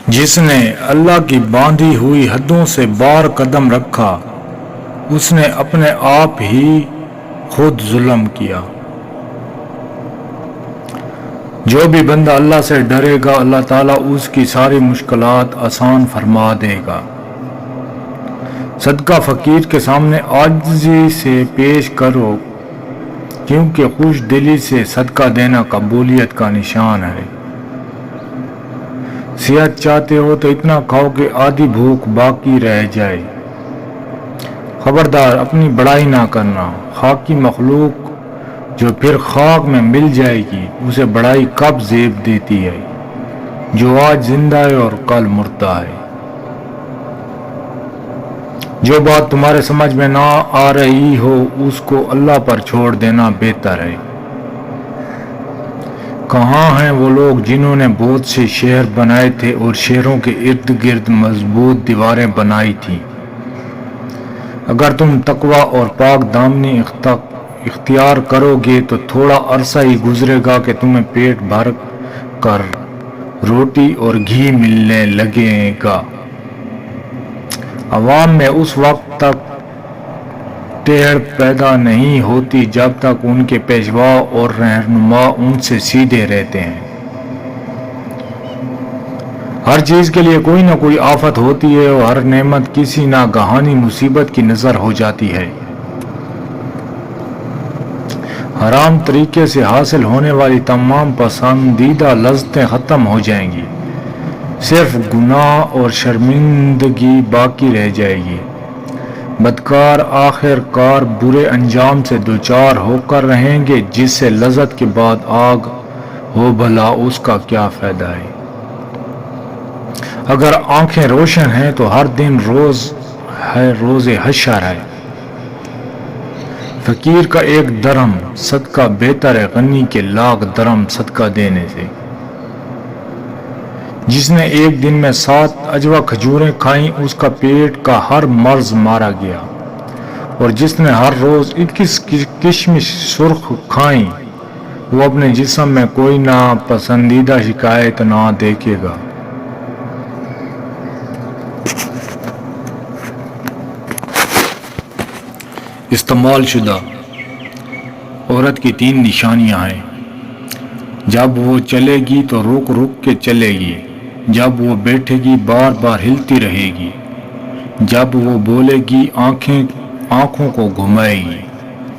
جس نے اللہ کی باندھی ہوئی حدوں سے بار قدم رکھا اس نے اپنے آپ ہی خود ظلم کیا۔ جو بھی بندہ اللہ سے ڈرے گا اللہ تعالیٰ اس کی ساری مشکلات آسان فرما دے گا۔ صدقہ فقیر کے سامنے عاجزی سے پیش کرو کیونکہ خوش دلی سے صدقہ دینا قبولیت کا نشان ہے۔ صحت چاہتے ہو تو اتنا کھاؤ کہ آدھی بھوک باقی رہ جائے۔ خبردار اپنی بڑائی نہ کرنا، خاکی مخلوق جو پھر خاک میں مل جائے گی اسے بڑائی کب زیب دیتی ہے، جو آج زندہ ہے اور کل مردہ ہے۔ جو بات تمہارے سمجھ میں نہ آ رہی ہو اس کو اللہ پر چھوڑ دینا بہتر ہے۔ کہاں ہیں وہ لوگ جنہوں نے بہت سے شہر بنائے تھے اور شہروں کے ارد گرد مضبوط دیواریں بنائی تھیں؟ اگر تم تقوی اور پاک دامنی اختیار کرو گے تو تھوڑا عرصہ ہی گزرے گا کہ تمہیں پیٹ بھر کر روٹی اور گھی ملنے لگے گا۔ عوام میں اس وقت تک ٹیڑھ پیدا نہیں ہوتی جب تک ان کے پیشوا اور رہنما ان سے سیدھے رہتے ہیں۔ ہر چیز کے لیے کوئی نہ کوئی آفت ہوتی ہے اور ہر نعمت کسی ناگہانی مصیبت کی نظر ہو جاتی ہے۔ حرام طریقے سے حاصل ہونے والی تمام پسندیدہ لذتیں ختم ہو جائیں گی، صرف گناہ اور شرمندگی باقی رہ جائے گی۔ بدکار آخر کار برے انجام سے دوچار ہو کر رہیں گے، جس سے لذت کے بعد آگ ہو بھلا اس کا کیا فائدہ ہے۔ اگر آنکھیں روشن ہیں تو ہر دن روز حشر ہے۔ فقیر کا ایک درہم صدقہ بہتر ہے غنی کے لاکھ درہم صدقہ دینے سے۔ جس نے ایک دن میں 7 عجوہ کھجوریں کھائیں اس کا پیٹ کا ہر مرض مارا گیا، اور جس نے ہر روز 21 کشمش سرخ کھائیں وہ اپنے جسم میں کوئی ناپسندیدہ شکایت نہ دیکھے گا۔ استعمال شدہ عورت کی 3 نشانیاں ہیں۔ جب وہ چلے گی تو رک رک کے چلے گی، جب وہ بیٹھے گی بار بار ہلتی رہے گی، جب وہ بولے گی آنکھوں کو گھمائے گی۔